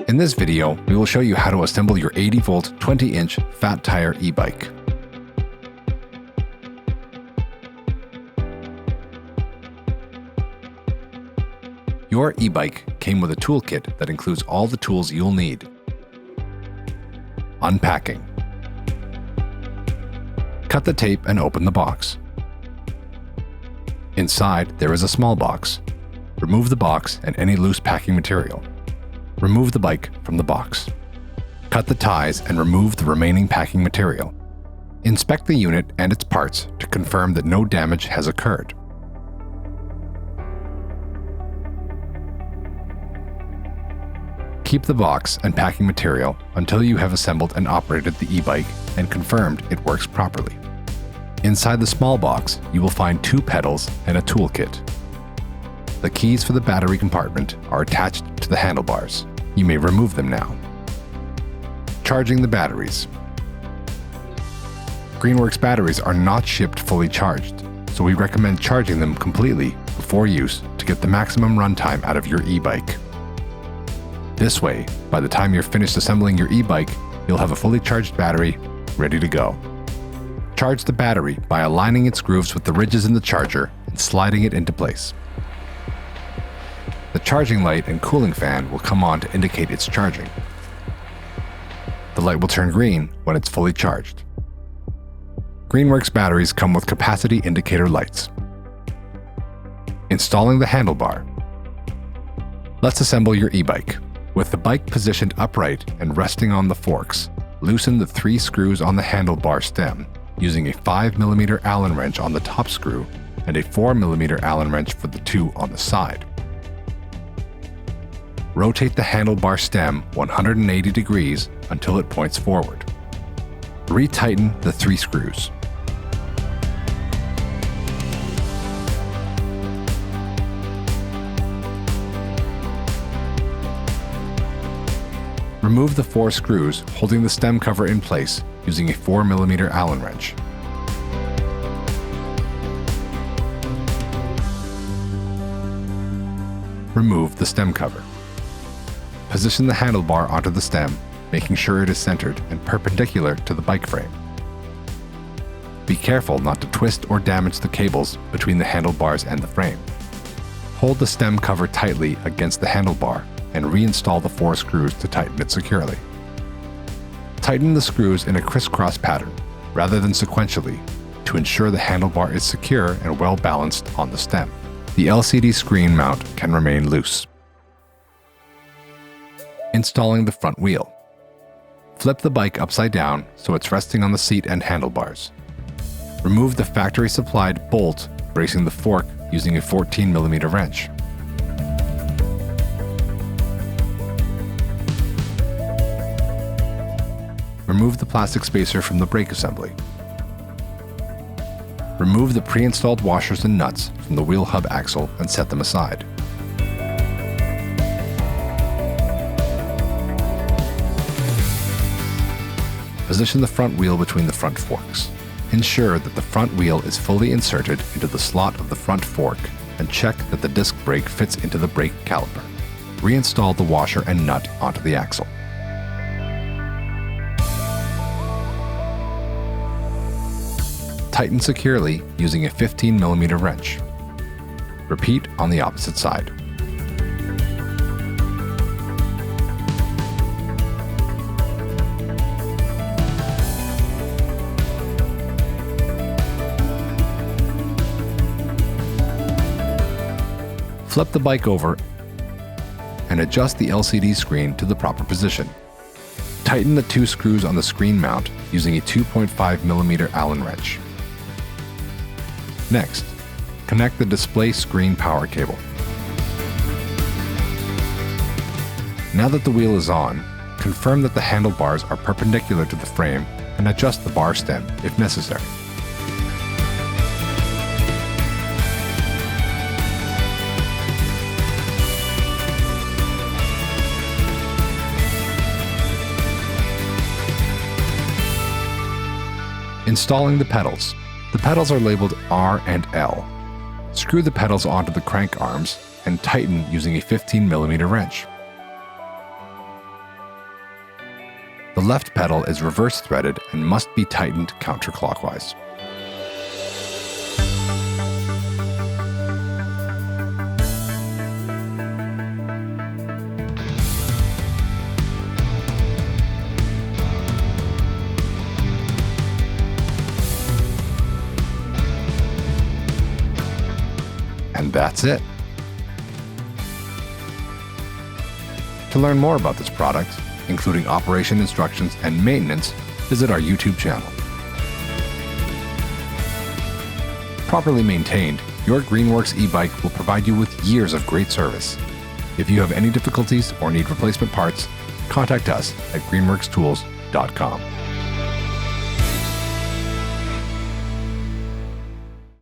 In this video, we will show you how to assemble your 80-volt, 20-inch fat tire e-bike. Your e-bike came with a toolkit that includes all the tools you'll need. Unpacking. Cut the tape and open the box. Inside, there is a small box. Remove the box and any loose packing material. Remove the bike from the box. Cut the ties and remove the remaining packing material. Inspect the unit and its parts to confirm that no damage has occurred. Keep the box and packing material until you have assembled and operated the e-bike and confirmed it works properly. Inside the small box, you will find 2 pedals and a toolkit. The keys for the battery compartment are attached to the handlebars. You may remove them now. Charging the batteries. Greenworks batteries are not shipped fully charged, so we recommend charging them completely before use to get the maximum runtime out of your e-bike. This way, by the time you're finished assembling your e-bike, you'll have a fully charged battery ready to go. Charge the battery by aligning its grooves with the ridges in the charger and sliding it into place. The charging light and cooling fan will come on to indicate it's charging. The light will turn green when it's fully charged. Greenworks batteries come with capacity indicator lights. Installing the handlebar. Let's assemble your e-bike. With the bike positioned upright and resting on the forks, loosen the 3 screws on the handlebar stem using a 5mm Allen wrench on the top screw and a 4mm Allen wrench for the 2 on the side. Rotate the handlebar stem 180 degrees until it points forward. Retighten the 3 screws. Remove the 4 screws holding the stem cover in place using a 4mm Allen wrench. Remove the stem cover. Position the handlebar onto the stem, making sure it is centered and perpendicular to the bike frame. Be careful not to twist or damage the cables between the handlebars and the frame. Hold the stem cover tightly against the handlebar and reinstall the 4 screws to tighten it securely. Tighten the screws in a crisscross pattern, rather than sequentially, to ensure the handlebar is secure and well balanced on the stem. The LCD screen mount can remain loose. Installing the front wheel. Flip the bike upside down so it's resting on the seat and handlebars. Remove the factory-supplied bolt bracing the fork using a 14mm wrench. Remove the plastic spacer from the brake assembly. Remove the pre-installed washers and nuts from the wheel hub axle and set them aside. Position the front wheel between the front forks. Ensure that the front wheel is fully inserted into the slot of the front fork and check that the disc brake fits into the brake caliper. Reinstall the washer and nut onto the axle. Tighten securely using a 15mm wrench. Repeat on the opposite side. Flip the bike over and adjust the LCD screen to the proper position. Tighten the 2 screws on the screen mount using a 2.5mm Allen wrench. Next, connect the display screen power cable. Now that the wheel is on, confirm that the handlebars are perpendicular to the frame and adjust the bar stem if necessary. Installing the pedals. The pedals are labeled R and L. Screw the pedals onto the crank arms and tighten using a 15mm wrench. left pedal is reverse threaded and must be tightened counterclockwise. And that's it. To learn more about this product, including operation instructions and maintenance, visit our YouTube channel. Properly maintained, your Greenworks e-bike will provide you with years of great service. If you have any difficulties or need replacement parts, contact us at greenworkstools.com.